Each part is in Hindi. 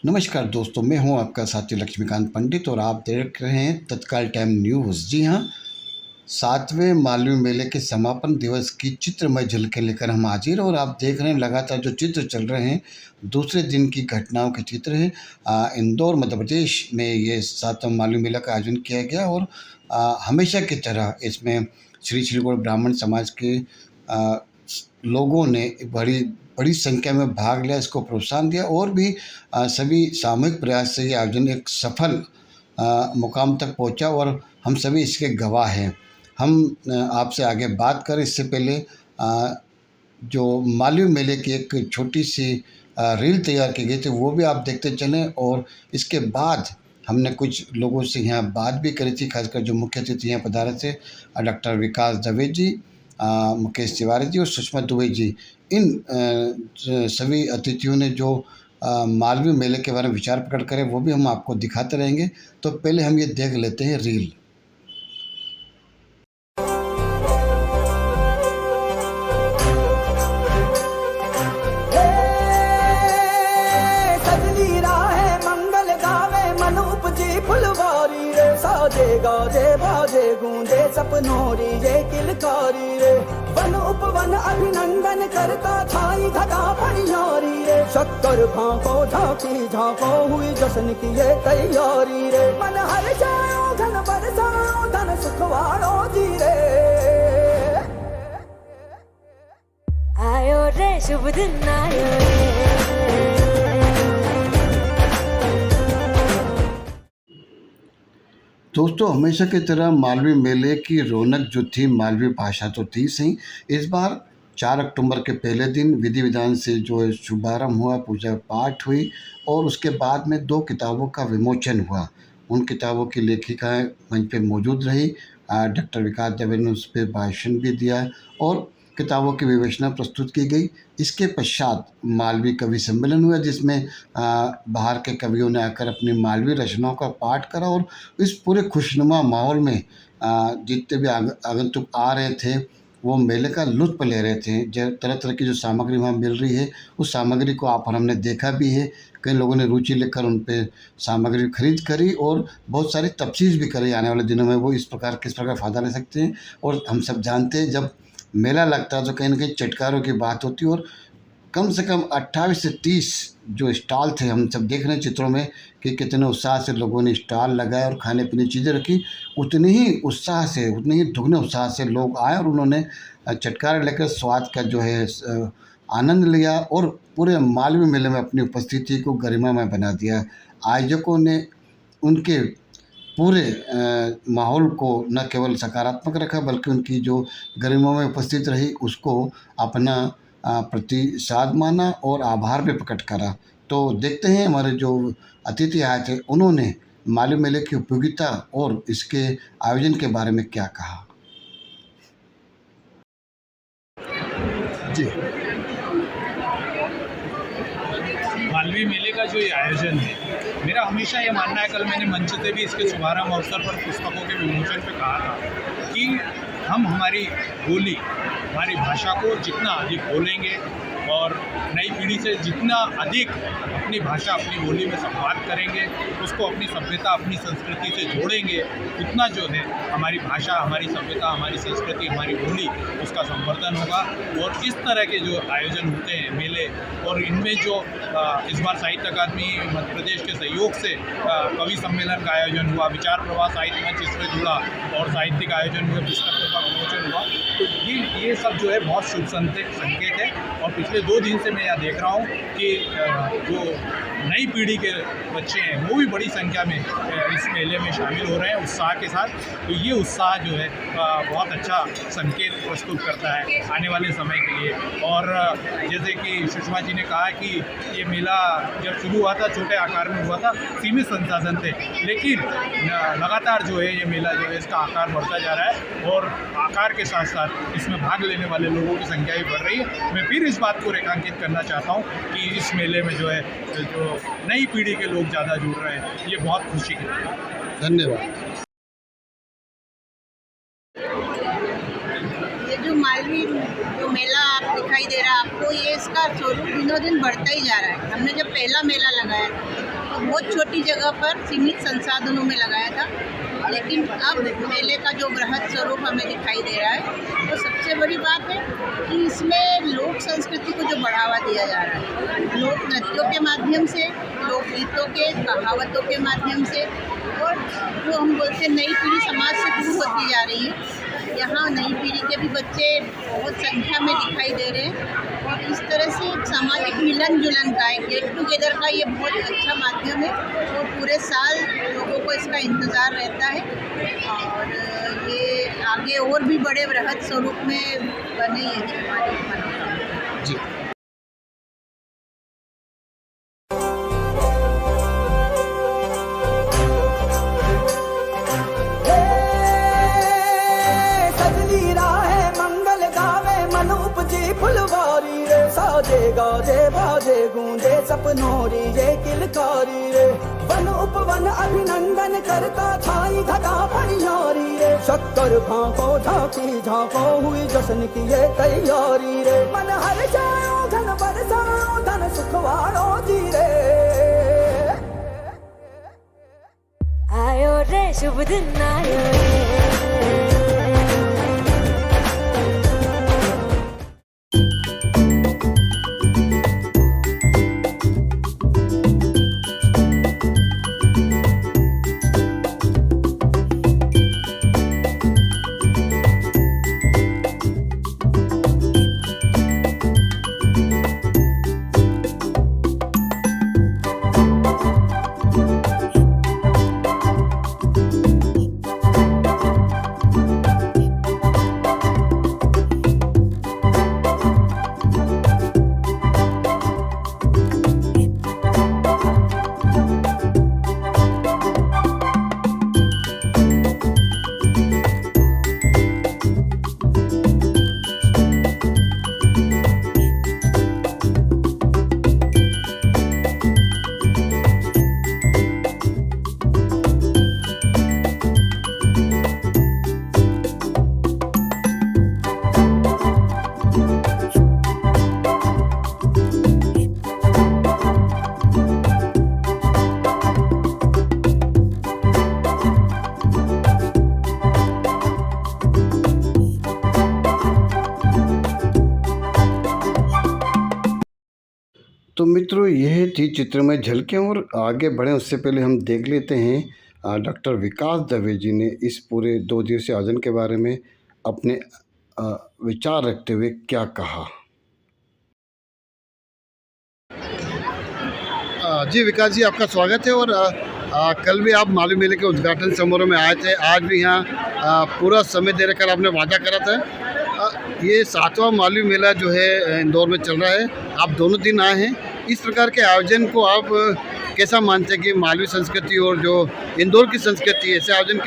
नमस्कार दोस्तों, मैं हूं आपका साथी लक्ष्मीकांत पंडित और आप देख रहे हैं तत्काल टाइम न्यूज़। जी हां, 7वें मालवीय मेले के समापन दिवस की चित्रमय झलकें लेकर हम हाजिर और आप देख रहे हैं लगातार जो चित्र चल रहे हैं, दूसरे दिन की घटनाओं के चित्र हैं। इंदौर मध्य प्रदेश में ये 7वां मालवीय मेला का आयोजन किया गया और हमेशा की तरह इसमें श्री गौड़ ब्राह्मण समाज के लोगों ने बड़ी बड़ी संख्या में भाग लिया, इसको प्रोत्साहन दिया और भी सभी सामूहिक प्रयास से ये आयोजन एक सफल मुकाम तक पहुंचा और हम सभी इसके गवाह हैं। हम आपसे आगे बात करें इससे पहले जो मालवीय मेले की एक छोटी सी रील तैयार की गई थी, वो भी आप देखते चलें। और इसके बाद हमने कुछ लोगों से यहाँ बात भी करी थी, खासकर जो मुख्य अतिथि यहाँ पधारे थे, डॉक्टर विकास दवे जी, मुकेश तिवारी जी और सुषमा दुबे जी। इन सभी अतिथियों ने जो मालवीय मेले के बारे में विचार प्रकट करे वो भी हम आपको दिखाते रहेंगे। तो पहले हम ये देख लेते हैं रील। साजे गाजे बाजे गूंजे सपनोरी रे किलकारी रे वन उपवन अभिनंदन करता छाई घटा परियारी रे शक्कर भांको झांकी झांको हुई जश्न की ये तैयारी रे मन हर जाओ धन बरसाओ धन सुखवाड़ो जी रे आयो रे शुभ दिन आयो रे। दोस्तों, हमेशा की तरह मालवीय मेले की रौनक जो थी, मालवीय भाषा तो थी सही। इस बार 4 अक्टूबर के पहले दिन विधि विधान से जो है शुभारंभ हुआ, पूजा पाठ हुई और उसके बाद में 2 किताबों का विमोचन हुआ। उन किताबों की लेखिकाएं मंच पे मौजूद रही। डॉक्टर विकास दवे ने उस पर भाषण भी दिया और किताबों की विवेचना प्रस्तुत की गई। इसके पश्चात मालवीय कवि सम्मेलन हुआ, जिसमें बाहर के कवियों ने आकर अपनी मालवीय रचनाओं का पाठ करा और इस पूरे खुशनुमा माहौल में जितने भी आगंतुक आ रहे थे वो मेले का लुत्फ़ ले रहे थे। तरह तरह की जो सामग्री वहाँ मिल रही है, उस सामग्री को आप और हमने देखा भी है। कई लोगों ने रुचि लेकर उन पे सामग्री खरीद करी और बहुत सारी तफ़सील भी करी। आने वाले दिनों में वो किस प्रकार फ़ायदा ले सकते हैं। और हम सब जानते हैं, जब मेला लगता है तो कहीं ना कहीं चटकारों की बात होती है और कम से कम 28 से 30 जो स्टॉल थे, हम सब देख रहे हैं चित्रों में कि कितने उत्साह से लोगों ने स्टॉल लगाए और खाने पीने चीज़ें रखी। उतने ही उत्साह से, उतने ही दुगने उत्साह से लोग आए और उन्होंने चटकारे लेकर स्वाद का जो है आनंद लिया और पूरे मालवीय मेले में अपनी उपस्थिति को गरिमामय बना दिया। आयोजकों ने उनके पूरे माहौल को न केवल सकारात्मक रखा, बल्कि उनकी जो गरिमा में उपस्थित रही उसको अपना प्रतिसाद माना और आभार भी प्रकट करा। तो देखते हैं हमारे जो अतिथि आए थे उन्होंने मालवीय मेले की उपयोगिता और इसके आयोजन के बारे में क्या कहा। जी, मालवीय मेले का जो ये आयोजन है, मेरा हमेशा ये मानना है, कल मैंने मंच से भी इसके शुभारंभ अवसर पर पुस्तकों के विमोचन पे कहा था कि हम हमारी बोली, हमारी भाषा को जितना अधिक बोलेंगे और नई पीढ़ी से जितना अधिक अपनी भाषा, अपनी बोली में संवाद करेंगे, उसको अपनी सभ्यता, अपनी संस्कृति से जोड़ेंगे, उतना जो है हमारी भाषा, हमारी सभ्यता, हमारी संस्कृति, हमारी बोली, उसका संवर्धन होगा। और इस तरह के जो आयोजन होते हैं मेले, और इनमें जो इस बार साहित्य अकादमी मध्य प्रदेश के सहयोग से कवि सम्मेलन का आयोजन हुआ, विचार प्रवाह साहित्य मंच इसमें जुड़ा और साहित्यिक आयोजन हुए, पुस्तकों का विमोचन हुआ, तो ये सब जो है बहुत शुभ संकेत है। और पिछले 2 दिन से मैं यह देख रहा हूँ कि जो नई पीढ़ी के बच्चे हैं वो भी बड़ी संख्या में इस मेले में शामिल हो रहे हैं उत्साह के साथ। तो ये उत्साह जो है बहुत अच्छा संकेत प्रस्तुत करता है आने वाले समय के लिए। और जैसे कि सुषमा जी ने कहा कि ये मेला जब शुरू हुआ था छोटे आकार में हुआ था, सीमित संसाधन थे, लेकिन लगातार जो है ये मेला जो है इसका आकार बढ़ता जा रहा है और आकार के साथ साथ इसमें भाग लेने वाले लोगों की संख्या भी बढ़ रही है। मैं फिर इस बात को रेखांकित करना चाहता हूँ कि इस मेले में जो है जो नई पीढ़ी के लोग ज़्यादा जुड़ रहे हैं, ये बहुत खुशी की बात है। धन्यवाद। ये जो मालवीय जो मेला आप दिखाई दे रहा है आपको, ये इसका स्वरूप दिनों दिन बढ़ता ही जा रहा है। हमने जब पहला मेला लगाया तो बहुत छोटी जगह पर सीमित संसाधनों में लगाया था, लेकिन अब मेले का जो बृहद स्वरूप हमें दिखाई दे रहा है, तो सबसे बड़ी बात है कि इसमें लोक संस्कृति को जो बढ़ावा दिया जा रहा है, लोक नृत्यों के माध्यम से, लोक गीतों के, कहावतों के माध्यम से, और जो हम बोलते हैं नई पीढ़ी समाज से दूर होती जा रही है। यहाँ नई पीढ़ी के भी बच्चे बहुत संख्या में दिखाई दे रहे हैं, और इस तरह से एक सामाजिक मिलन जुलन का, एक गेट टुगेदर का ये बहुत अच्छा माध्यम है, और पूरे साल लोगों को इसका इंतज़ार रहता है, और ये आगे और भी बड़े बृहद स्वरूप में बने, यही हमारी मनोकामना है। जी। सजली राहे मंगल गावे मन उपजी फुलवारी रे, साजे गाजे बाजे गूंजे सपनोरी ये किलकारी रे, वन उपवन अभिनंदन करता छाई घटा परियारी रे, शक्कर भांको झांकी झांको हुई जश्न की ये तैयारी रे, मन हर जाओ धन बरसाओ धन सुखवारो जी रे। आयो रे शुभ दिन आयो रे। तो मित्रों, यह थी चित्र में झलकें, और आगे बढ़ें उससे पहले हम देख लेते हैं डॉक्टर विकास दवे जी ने इस पूरे 2 दिवसीय आयोजन के बारे में अपने विचार रखते हुए क्या कहा। जी विकास जी, आपका स्वागत है। और कल भी आप मालवी मेले के उद्घाटन समारोह में आए थे, आज भी यहाँ पूरा समय दे कर आपने वादा करा था। ये 7वां मालवी मेला जो है इंदौर में चल रहा है, आप दोनों दिन आए हैं। इस प्रकार के आयोजन को आप कैसा मानते हैं कि मालवी संस्कृति और जो इंदौर की संस्कृति है, ऐसे आयोजन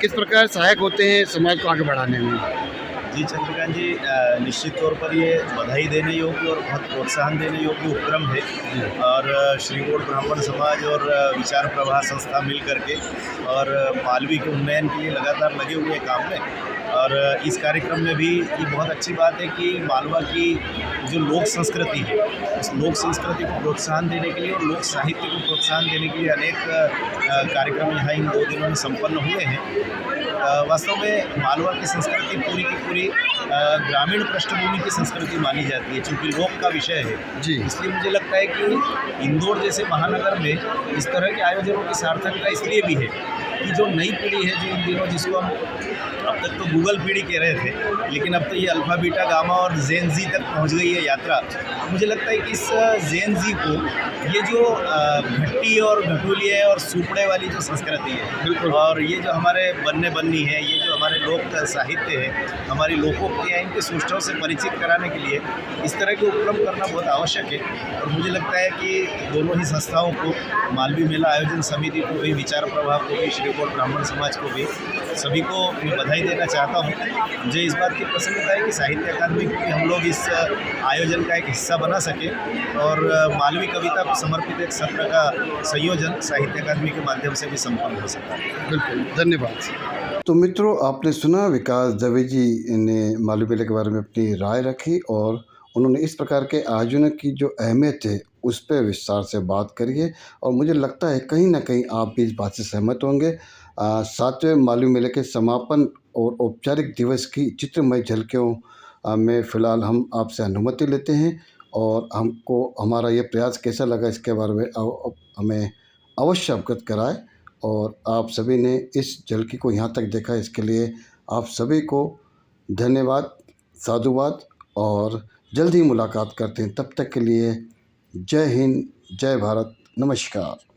किस प्रकार सहायक होते हैं समाज को आगे बढ़ाने में? जी चंद्रकांत जी, निश्चित तौर पर ये बधाई देने योग्य और बहुत प्रोत्साहन देने योग्य उपक्रम है, और श्रीगोड़ ब्राह्मण समाज और विचार प्रवाह संस्था मिल करके और मालवी के उन्नयन के लिए लगातार लगे हुए काम में। और इस कार्यक्रम में भी ये बहुत अच्छी बात है कि मालवा की जो लोक संस्कृति है, उस लोक संस्कृति को प्रोत्साहन देने के लिए और लोक साहित्य को प्रोत्साहन देने के लिए अनेक कार्यक्रम यहाँ इन 2 दिनों में संपन्न हुए हैं। वास्तव में मालवा की संस्कृति पूरी की पूरी ग्रामीण पृष्ठभूमि की संस्कृति मानी जाती है, चूँकि लोक का विषय है जी। इसलिए मुझे लगता है कि इंदौर जैसे महानगर में इस तरह के आयोजनों की सार्थकता इसलिए भी है कि जो नई पीढ़ी है, जो इन दिनों जिसको हम अब तक तो गूगल पीढ़ी कह रहे थे, लेकिन अब तो ये अल्फा बीटा गामा और जेन जी तक पहुंच गई है यात्रा। मुझे लगता है कि इस जेन जी को ये जो घट्टी और घटूलिए और सुपड़े वाली जो संस्कृति है, और ये जो हमारे बन्ने बन्नी है, ये जो हमारे लोक साहित्य है, हमारी लोकोक्तियाँ, इनके सूचनाओं से परिचित कराने के लिए इस तरह के उपक्रम करना बहुत आवश्यक है। और मुझे लगता है कि दोनों ही संस्थाओं को, मालवी मेला आयोजन समिति को भी, विचार प्रवाह को भी, श्रीगोड़ ब्राह्मण समाज को भी, सभी को मैं बधाई देना चाहता हूँ। मुझे इस बात की प्रसन्नता है कि साहित्य अकादमी को भी हम लोग इस आयोजन का एक हिस्सा बना सके, और मालवी कविता को समर्पित एक सत्र का संयोजन साहित्य अकादमी के माध्यम से भी संपन्न हो सका। बिल्कुल, धन्यवाद। तो मित्रों, आपने सुना विकास दवे जी ने मालवी मेले के बारे में अपनी राय रखी, और उन्होंने इस प्रकार के आयोजन की जो अहमियत है उस पर विस्तार से बात करी है और मुझे लगता है कहीं ना कहीं आप भी इस बात से सहमत होंगे। 7वें मालवीय मेले के समापन और औपचारिक दिवस की चित्रमय झलकियों में फ़िलहाल हम आपसे अनुमति लेते हैं और हमको हमारा ये प्रयास कैसा लगा इसके बारे में हमें अवश्य अवगत कराएं। और आप सभी ने इस झलकी को यहाँ तक देखा, इसके लिए आप सभी को धन्यवाद, साधुवाद और जल्द ही मुलाकात करते हैं। तब तक के लिए जय हिंद, जय भारत, नमस्कार।